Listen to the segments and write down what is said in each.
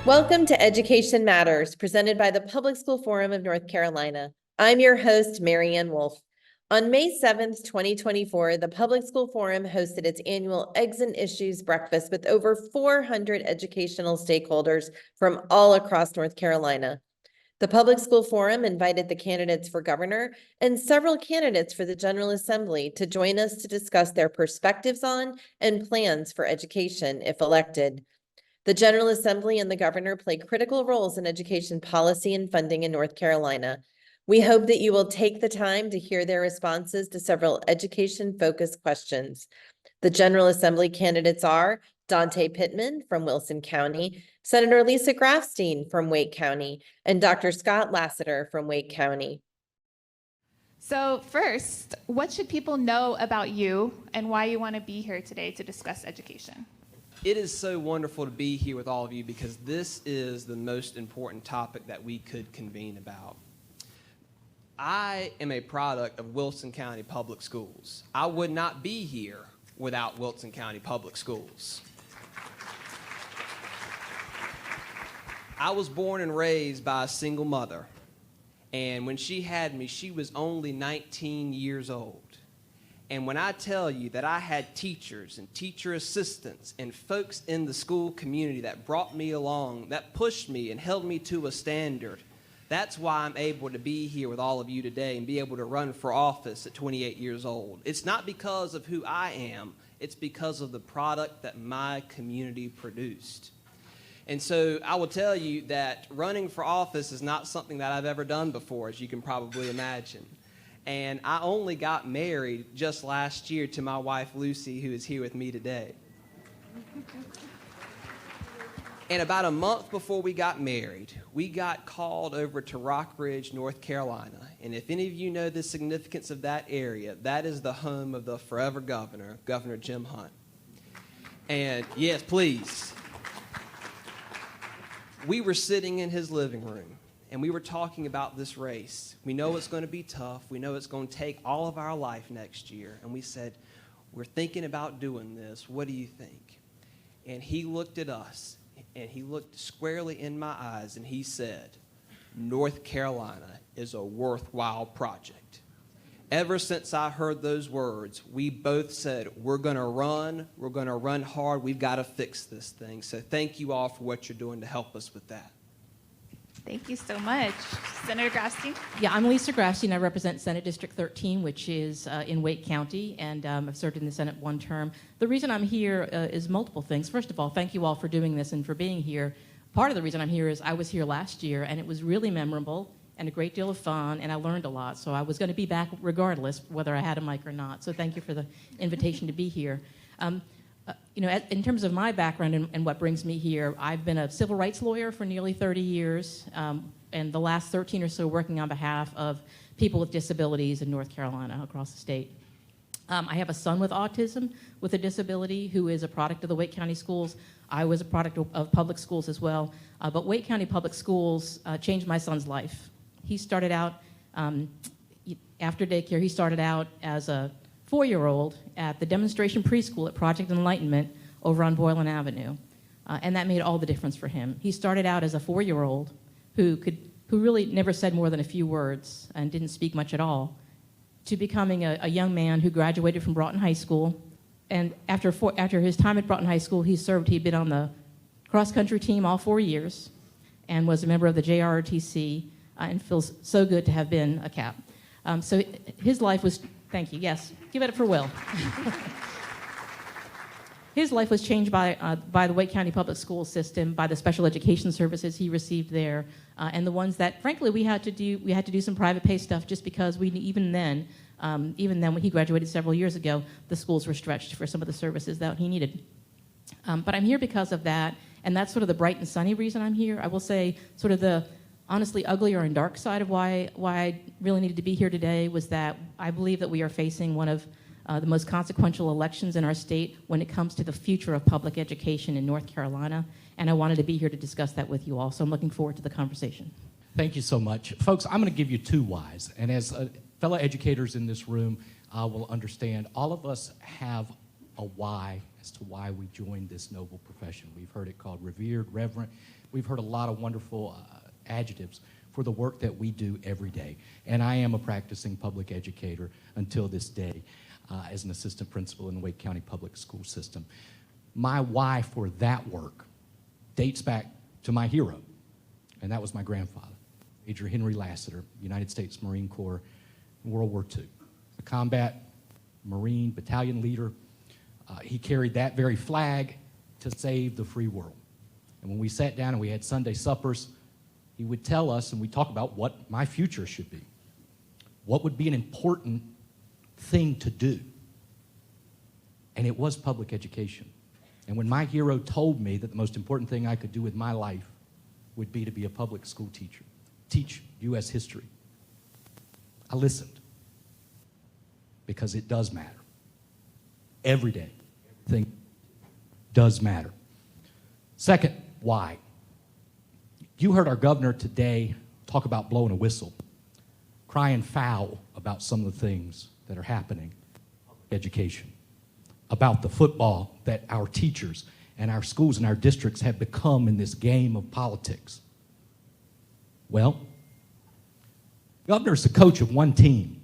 Welcome to Education Matters, presented by the Public School Forum of North Carolina. I'm your host, Marianne Wolf. On May 7th, 2024, the Public School Forum hosted its annual Eggs and Issues breakfast with over 400 educational stakeholders from all across North Carolina. The Public School Forum invited the candidates for governor and several candidates for the General Assembly to join us to discuss their perspectives on and plans for education if elected. The General Assembly and the governor play critical roles in education policy and funding in North Carolina. We hope that you will take the time to hear their responses to several education-focused questions. The General Assembly candidates are Dante Pittman from Wilson County, Senator Lisa Grafstein from Wake County, and Dr. Scott Lassiter from Wake County. So first, what should people know about you and why you want to be here today to discuss education? It is so wonderful to be here with all of you because this is the most important topic that we could convene about. I am a product of Wilson County Public Schools. I would not be here without Wilson County Public Schools. I was born and raised by a single mother, and when she had me, she was only 19 years old. And when I tell you that I had teachers and teacher assistants and folks in the school community that brought me along, that pushed me and held me to a standard, that's why I'm able to be here with all of you today and be able to run for office at 28 years old. It's not because of who I am, it's because of the product that my community produced. And so I will tell you that running for office is not something that I've ever done before, as you can probably imagine. And I only got married just last year to my wife, Lucy, who is here with me today. And about a month before we got married, we got called over to Rockridge, North Carolina. And if any of you know the significance of that area, that is the home of the forever governor, Governor Jim Hunt. And yes, please. We were sitting in his living room. And we were talking about this race. We know it's going to be tough. We know it's going to take all of our life next year. And we said, we're thinking about doing this. What do you think? And he looked at us, and he looked squarely in my eyes, and he said, North Carolina is a worthwhile project. Ever since I heard those words, we both said, we're going to run hard. We've got to fix this thing. So thank you all for what you're doing to help us with that. Thank you so much. Senator Grafstein? Yeah, I'm Lisa Grafstein. I represent Senate District 13, which is in Wake County, and I've served in the Senate one term. The reason I'm here is multiple things. First of all, thank you all for doing this and for being here. Part of the reason I'm here is I was here last year, and it was really memorable and a great deal of fun, and I learned a lot. So I was going to be back regardless, whether I had a mic or not. So thank you for the invitation to be here. In terms of my background and what brings me here, I've been a civil rights lawyer for nearly 30 years, and the last 13 or so working on behalf of people with disabilities in North Carolina across the state. I have a son with autism with a disability who is a product of the Wake County schools. I was a product of public schools as well, but Wake County Public Schools changed my son's life. He started out, after daycare, he started out as a 4-year-old at the demonstration preschool at Project Enlightenment over on Boylan Avenue, and that made all the difference for him. He started out as a 4-year-old who really never said more than a few words and didn't speak much at all, to becoming a young man who graduated from Broughton High School. And after his time at Broughton High School, he'd been on the cross-country team all 4 years and was a member of the JROTC, and feels so good to have been a cap. So his life was, thank you, yes, give it up for Will. His life was changed by the Wake County Public School system, by the special education services he received there, and the ones that, frankly, we had to do some private pay stuff just because even then when he graduated several years ago, the schools were stretched for some of the services that he needed. But I'm here because of that, and that's sort of the bright and sunny reason I'm here. I will say sort of the honestly uglier and dark side of why I really needed to be here today was that I believe that we are facing one of the most consequential elections in our state when it comes to the future of public education in North Carolina, and I wanted to be here to discuss that with you all, so I'm looking forward to the conversation. Thank you so much. Folks, I'm going to give you two whys, and as fellow educators in this room will understand, all of us have a why as to why we joined this noble profession. We've heard it called revered, reverent, We've heard a lot of wonderful adjectives for the work that we do every day. And I am a practicing public educator until this day as an assistant principal in the Wake County Public School System. My why for that work dates back to my hero, and that was my grandfather, Major Henry Lassiter, United States Marine Corps, in World War II. A combat Marine battalion leader. He carried that very flag to save the free world. And when we sat down and we had Sunday suppers, he would tell us, and we'd talk about what my future should be. What would be an important thing to do? And it was public education. And when my hero told me that the most important thing I could do with my life would be to be a public school teacher, teach U.S. history, I listened. Because it does matter. Every day, everything does matter. Second, why? You heard our governor today talk about blowing a whistle, crying foul about some of the things that are happening in education, about the football that our teachers and our schools and our districts have become in this game of politics. Well, governor's the coach of one team.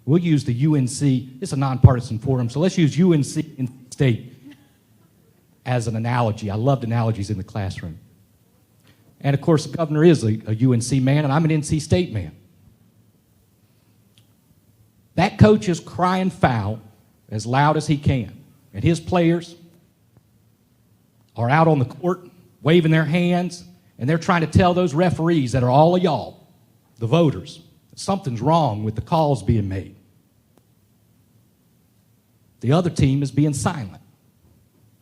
We'll use the UNC, it's a nonpartisan forum, so let's use UNC in state as an analogy. I loved analogies in the classroom. And of course, the governor is a UNC man, and I'm an NC State man. That coach is crying foul as loud as he can, and his players are out on the court waving their hands, and they're trying to tell those referees that are all of y'all, the voters, that something's wrong with the calls being made. The other team is being silent,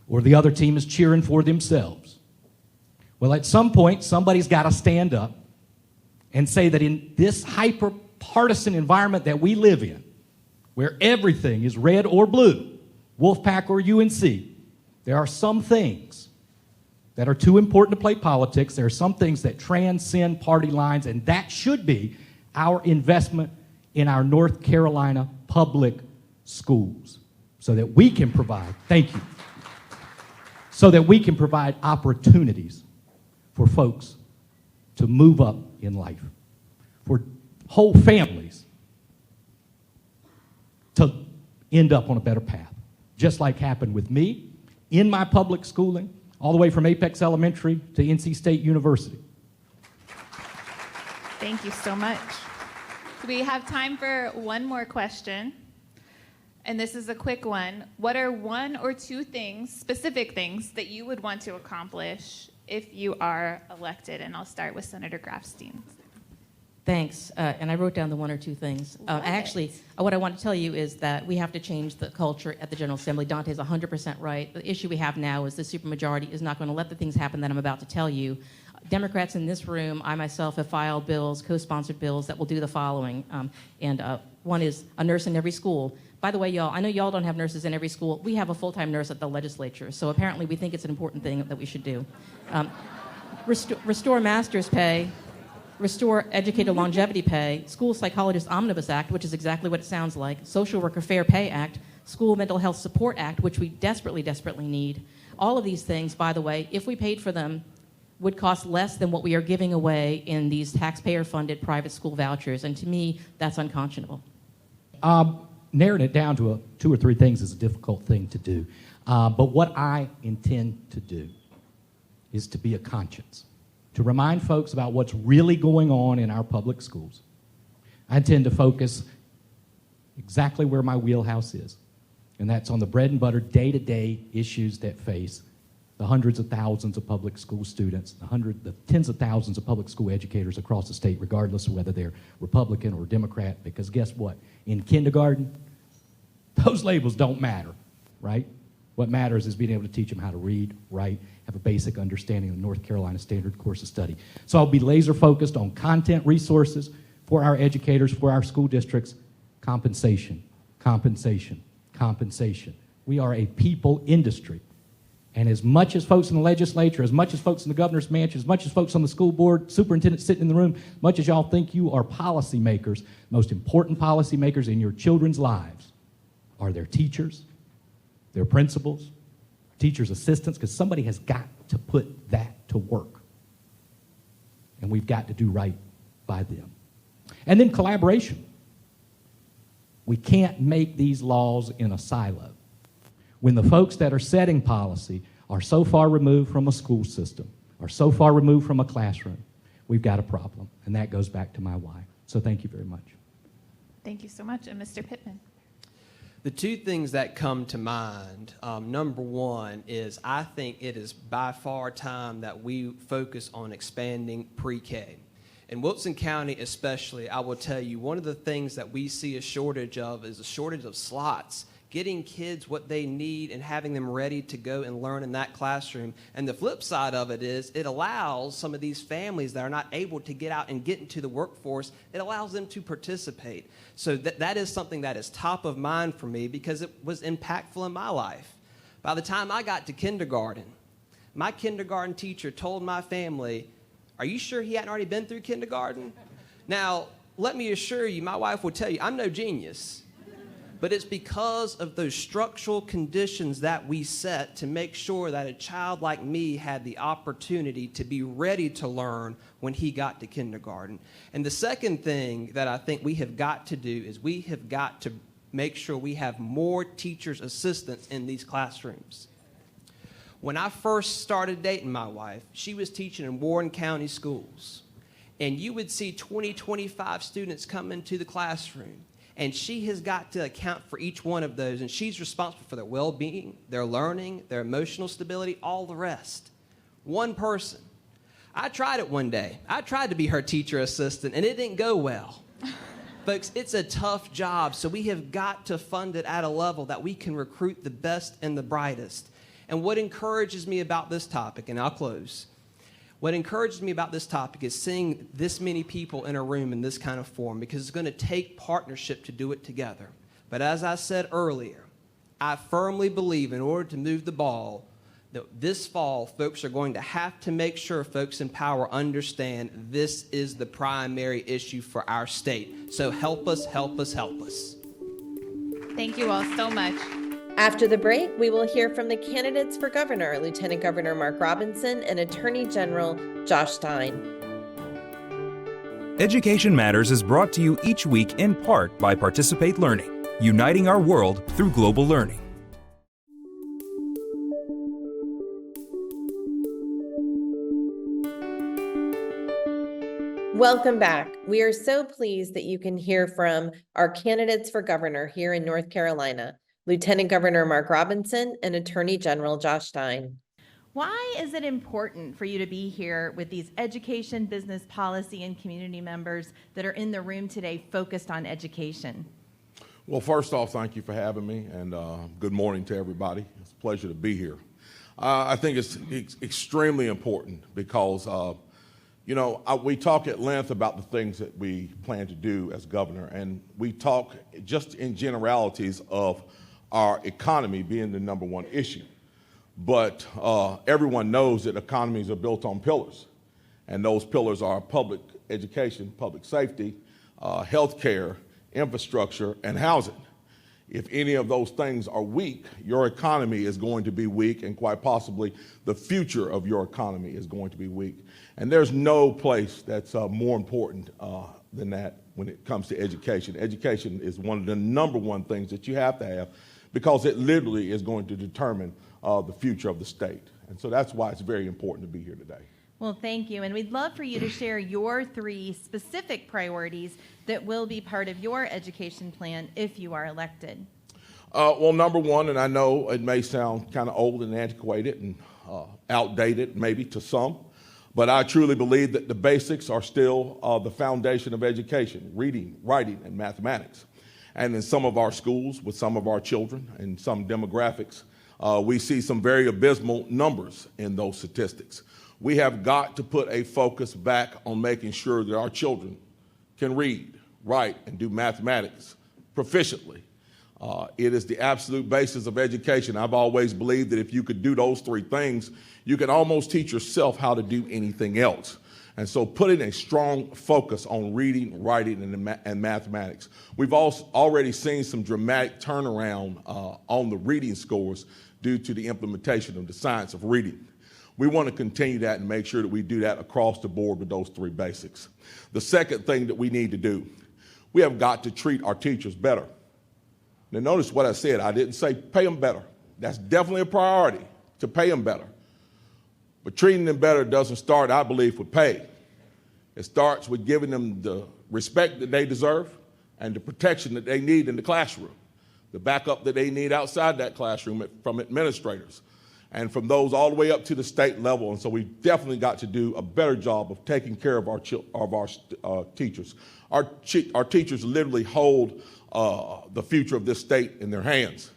or the other team is cheering for themselves. Well, at some point, somebody's got to stand up and say that in this hyper-partisan environment that we live in, where everything is red or blue, Wolfpack or UNC, there are some things that are too important to play politics. There are some things that transcend party lines, and that should be our investment in our North Carolina public schools so that we can provide, thank you, so that we can provide opportunities for folks to move up in life, for whole families to end up on a better path, just like happened with me in my public schooling, all the way from Apex Elementary to NC State University. Thank you so much. We have time for one more question. And this is a quick one. What are one or two things, specific things, that you would want to accomplish if you are elected? And I'll start with Senator Grafstein. Thanks. And I wrote down the one or two things. Actually, what I want to tell you is that we have to change the culture at the General Assembly. Dante's 100% right. The issue we have now is the supermajority is not going to let the things happen that I'm about to tell you. Democrats in this room, I myself have filed bills, co-sponsored bills that will do the following. One is a nurse in every school. By the way, y'all, I know y'all don't have nurses in every school. We have a full-time nurse at the legislature, so apparently we think it's an important thing that we should do. Restore master's pay, restore educator longevity pay, School Psychologist Omnibus Act, which is exactly what it sounds like, Social Worker Fair Pay Act, School Mental Health Support Act, which we desperately, desperately need. All of these things, by the way, if we paid for them, would cost less than what we are giving away in these taxpayer-funded private school vouchers, and to me, that's unconscionable. Narrowing it down to two or three things is a difficult thing to do. But what I intend to do is to be a conscience, to remind folks about what's really going on in our public schools. I intend to focus exactly where my wheelhouse is, and that's on the bread and butter day-to-day issues that face the hundreds of thousands of public school students, the tens of thousands of public school educators across the state, regardless of whether they're Republican or Democrat, because guess what? In kindergarten, those labels don't matter, right? What matters is being able to teach them how to read, write, have a basic understanding of the North Carolina Standard Course of Study. So I'll be laser focused on content resources for our educators, for our school districts, compensation, compensation, compensation. We are a people industry. And as much as folks in the legislature, as much as folks in the governor's mansion, as much as folks on the school board, superintendents sitting in the room, much as y'all think you are policymakers, most important policymakers in your children's lives are their teachers, their principals, teachers' assistants, because somebody has got to put that to work. and we've got to do right by them. And then collaboration. We can't make these laws in a silo. When the folks that are setting policy are so far removed from a school system, are so far removed from a classroom, we've got a problem. And that goes back to my why. So thank you very much. Thank you so much. And Mr. Pittman. The two things that come to mind, number one is I think it is by far time that we focus on expanding pre-K. In Wilson County especially, I will tell you, one of the things that we see a shortage of is a shortage of slots, getting kids what they need and having them ready to go and learn in that classroom. And the flip side of it is it allows some of these families that are not able to get out and get into the workforce, it allows them to participate. So that is something that is top of mind for me because it was impactful in my life. By the time I got to kindergarten, my kindergarten teacher told my family, "Are you sure he hadn't already been through kindergarten?" Now, let me assure you, my wife will tell you, I'm no genius. But it's because of those structural conditions that we set to make sure that a child like me had the opportunity to be ready to learn when he got to kindergarten. And the second thing that I think we have got to do is we have got to make sure we have more teachers' assistants in these classrooms. When I first started dating my wife, she was teaching in Warren County schools. And you would see 20, 25 students come into the classroom. And she has got to account for each one of those. And she's responsible for their well-being, their learning, their emotional stability, all the rest. One person. I tried it one day. I tried to be her teacher assistant, and it didn't go well. Folks, it's a tough job, so we have got to fund it at a level that we can recruit the best and the brightest. And what encourages me about this topic, and I'll close, what encourages me about this topic is seeing this many people in a room in this kind of form because it's going to take partnership to do it together. But as I said earlier, I firmly believe in order to move the ball, that this fall, folks are going to have to make sure folks in power understand this is the primary issue for our state. So help us, help us, help us. Thank you all so much. After the break, we will hear from the candidates for governor, Lieutenant Governor Mark Robinson and Attorney General Josh Stein. Education Matters is brought to you each week in part by Participate Learning, uniting our world through global learning. Welcome back. We are so pleased that you can hear from our candidates for governor here in North Carolina, Lieutenant Governor Mark Robinson and Attorney General Josh Stein. Why is it important for you to be here with these education, business policy, and community members that are in the room today focused on education? Well, first off, thank you for having me, and good morning to everybody. It's a pleasure to be here. I think it's extremely important because, we talk at length about the things that we plan to do as governor, and we talk just in generalities of our economy being the number one issue. But everyone knows that economies are built on pillars, and those pillars are public education, public safety, healthcare, infrastructure, and housing. If any of those things are weak, your economy is going to be weak, and quite possibly the future of your economy is going to be weak. And there's no place that's more important than that when it comes to education. Education is one of the number one things that you have to have because it literally is going to determine the future of the state. And so that's why it's very important to be here today. Well, thank you. And we'd love for you to share your 3 specific priorities that will be part of your education plan if you are elected. Well, number one, and I know it may sound kind of old and antiquated and outdated maybe to some, but I truly believe that the basics are still the foundation of education: reading, writing, and mathematics. And in some of our schools, with some of our children and some demographics, we see some very abysmal numbers in those statistics. We have got to put a focus back on making sure that our children can read, write, and do mathematics proficiently. It is the absolute basis of education. I've always believed that if you could do those 3 things, you can almost teach yourself how to do anything else. And so putting a strong focus on reading, writing, and mathematics. We've also already seen some dramatic turnaround on the reading scores due to the implementation of the science of reading. We want to continue that and make sure that we do that across the board with those three basics. The second thing that we need to do, we have got to treat our teachers better. Now notice what I said. I didn't say pay them better. That's definitely a priority, to pay them better. But treating them better doesn't start, I believe, with pay. It starts with giving them the respect that they deserve and the protection that they need in the classroom, the backup that they need outside that classroom from administrators and from those all the way up to the state level. And so we definitely got to do a better job of taking care of our teachers. Our teachers literally hold the future of this state in their hands.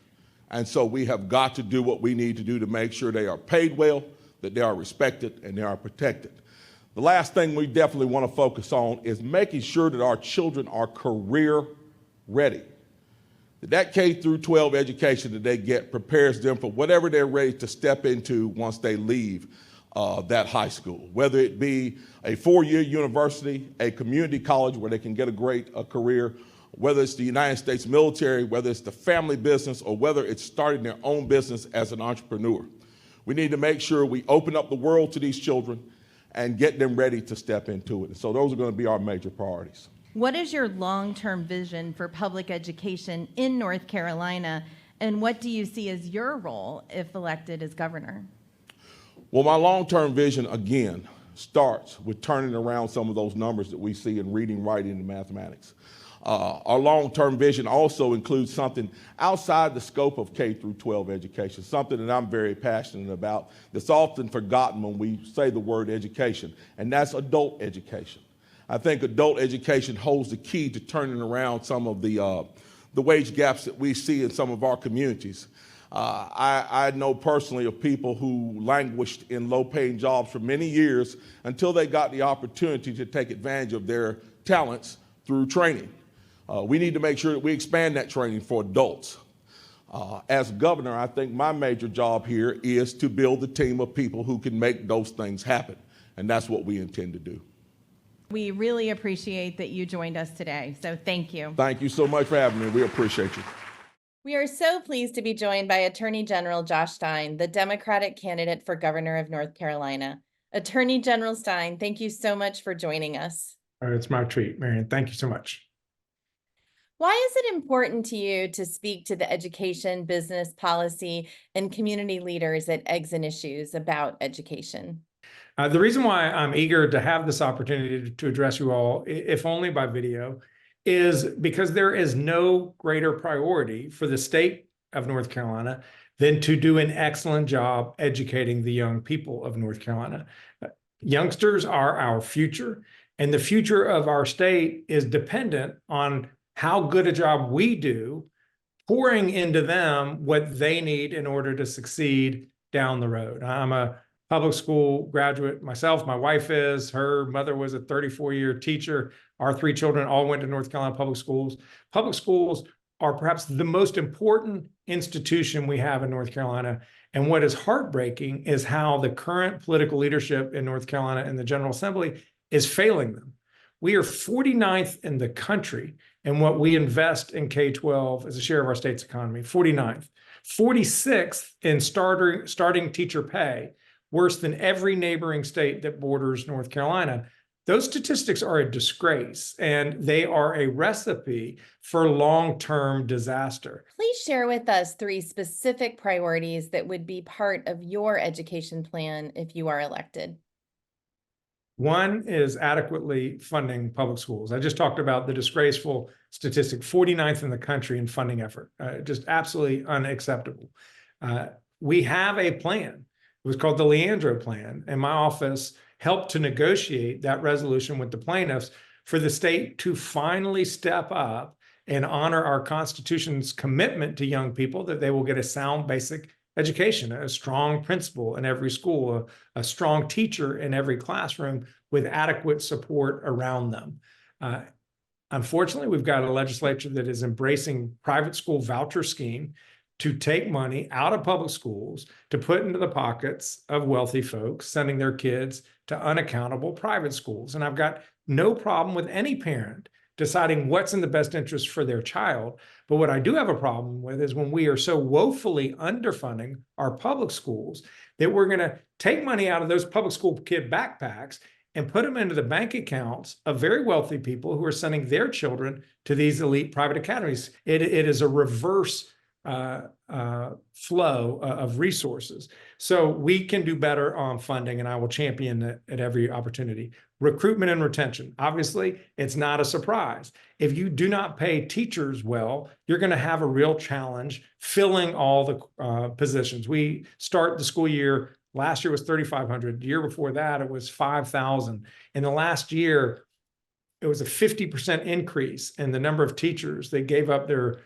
And so we have got to do what we need to do to make sure they are paid well, that they are respected, and they are protected. The last thing we definitely want to focus on is making sure that our children are career ready. That K-12 education that they get prepares them for whatever they're ready to step into once they leave that high school, whether it be a 4-year university, a community college where they can get a great career, whether it's the United States military, whether it's the family business, or whether it's starting their own business as an entrepreneur. We need to make sure we open up the world to these children and get them ready to step into it. So those are going to be our major priorities. What is your long-term vision for public education in North Carolina, and what do you see as your role if elected as governor? Well, my long-term vision, again, starts with turning around some of those numbers that we see in reading, writing, and mathematics. Our long-term vision also includes something outside the scope of K-12 education, something that I'm very passionate about that's often forgotten when we say the word education, and that's adult education. I think adult education holds the key to turning around some of the wage gaps that we see in some of our communities. I know personally of people who languished in low-paying jobs for many years until they got the opportunity to take advantage of their talents through training. We need to make sure that we expand that training for adults. As governor, I think my major job here is to build a team of people who can make those things happen, and that's what we intend to do. We really appreciate that you joined us today, so thank you. Thank you so much for having me. We appreciate you. We are so pleased to be joined by Attorney General Josh Stein, the Democratic candidate for governor of North Carolina. Attorney General Stein, thank you so much for joining us. It's my treat, Marion. Thank you so much. Why is it important to you to speak to the education, business, policy, and community leaders at Eggs and Issues about education? The reason why I'm eager to have this opportunity to address you all, if only by video, is because there is no greater priority for the state of North Carolina than to do an excellent job educating the young people of North Carolina. Youngsters are our future, and the future of our state is dependent on how good a job we do pouring into them what they need in order to succeed down the road. I'm a public school graduate myself. My wife is. Her mother was a 34-year teacher. Our 3 children all went to North Carolina public schools. Public schools are perhaps the most important institution we have in North Carolina. And what is heartbreaking is how the current political leadership in North Carolina and the General Assembly is failing them. We are 49th in the country in what we invest in K-12 as a share of our state's economy, 49th. 46th in starting teacher pay, worse than every neighboring state that borders North Carolina. Those statistics are a disgrace, and they are a recipe for long-term disaster. Please share with us 3 specific priorities that would be part of your education plan if you are elected. One is adequately funding public schools. I just talked about the disgraceful statistic, 49th in the country in funding effort, just absolutely unacceptable. We have a plan. It was called the Leandro Plan, and my office helped to negotiate that resolution with the plaintiffs for the state to finally step up and honor our Constitution's commitment to young people that they will get a sound basic education, a strong principal in every school, a strong teacher in every classroom with adequate support around them. Unfortunately, we've got a legislature that is embracing private school voucher scheme to take money out of public schools to put into the pockets of wealthy folks, sending their kids to unaccountable private schools. And I've got no problem with any parent deciding what's in the best interest for their child. But what I do have a problem with is when we are so woefully underfunding our public schools that we're going to take money out of those public school kid backpacks and put them into the bank accounts of very wealthy people who are sending their children to these elite private academies. It is a reverse flow of resources. So we can do better on funding, and I will champion it at every opportunity. Recruitment and retention. Obviously, it's not a surprise. If you do not pay teachers well, you're going to have a real challenge filling all the positions. We start the school year, last year was 3,500. The year before that, it was 5,000. In the last year, it was a 50% increase in the number of teachers that gave up their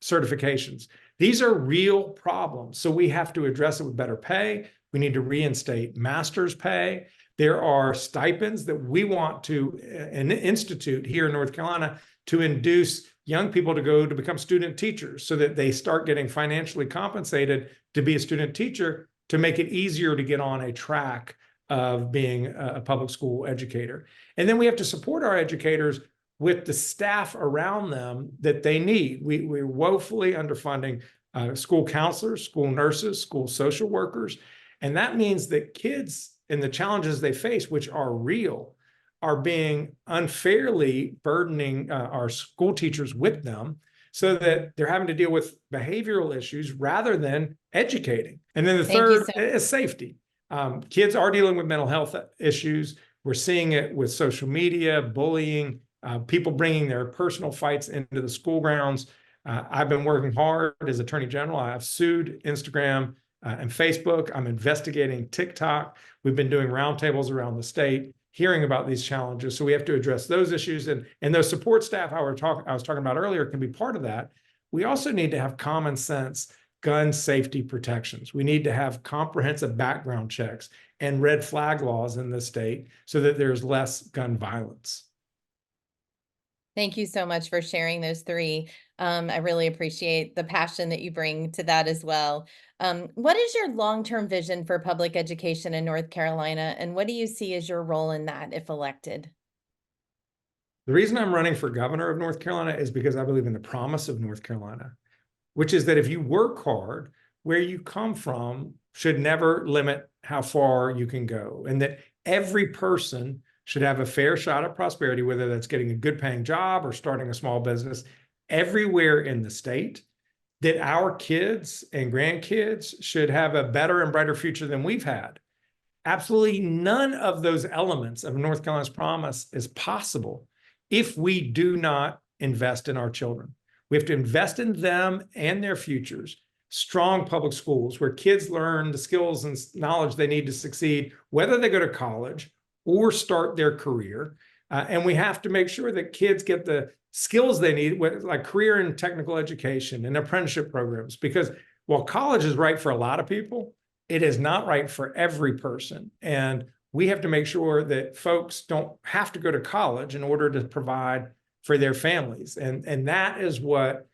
certifications. These are real problems. So we have to address it with better pay. We need to reinstate master's pay. There are stipends that we want to institute here in North Carolina to induce young people to go to become student teachers so that they start getting financially compensated to be a student teacher, to make it easier to get on a track of being a public school educator. And then we have to support our educators with the staff around them that they need. We're woefully underfunding school counselors, school nurses, school social workers. And that means that kids and the challenges they face, which are real, are being unfairly burdening our school teachers with them, so that they're having to deal with behavioral issues rather than educating. And then the third is safety. Kids are dealing with mental health issues. We're seeing it with social media, bullying, people bringing their personal fights into the school grounds. I've been working hard as Attorney General. I have sued Instagram and Facebook. I'm investigating TikTok. We've been doing roundtables around the state, hearing about these challenges. So we have to address those issues. And those support staff I was talking about earlier can be part of that. We also need to have common sense gun safety protections. We need to have comprehensive background checks and red flag laws in the state so that there's less gun violence. Thank you so much for sharing those three. I really appreciate the passion that you bring to that as well. What is your long-term vision for public education in North Carolina, and what do you see as your role in that if elected? The reason I'm running for governor of North Carolina is because I believe in the promise of North Carolina, which is that if you work hard, where you come from should never limit how far you can go, and that every person should have a fair shot at prosperity, whether that's getting a good paying job or starting a small business everywhere in the state, that our kids and grandkids should have a better and brighter future than we've had. Absolutely none of those elements of North Carolina's promise is possible if we do not invest in our children. We have to invest in them and their futures. Strong public schools where kids learn the skills and knowledge they need to succeed, whether they go to college or start their career. And we have to make sure that kids get the skills they need, like career and technical education and apprenticeship programs. Because while college is right for a lot of people, it is not right for every person. And we have to make sure that folks don't have to go to college in order to provide for their families. And that is what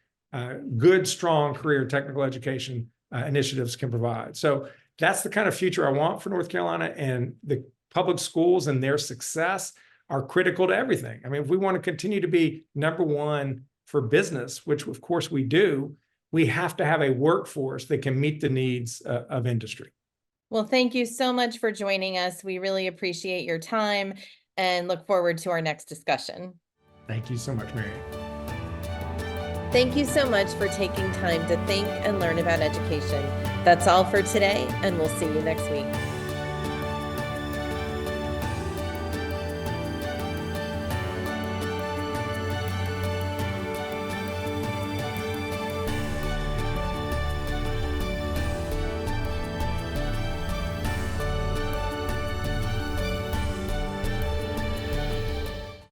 good, strong career technical education initiatives can provide. So that's the kind of future I want for North Carolina, and the public schools and their success are critical to everything. I mean, if we want to continue to be number one for business, which of course we do, we have to have a workforce that can meet the needs of industry. Well, thank you so much for joining us. We really appreciate your time and look forward to our next discussion. Thank you so much, Mary. Thank you so much for taking time to think and learn about education. That's all for today, and we'll see you next week.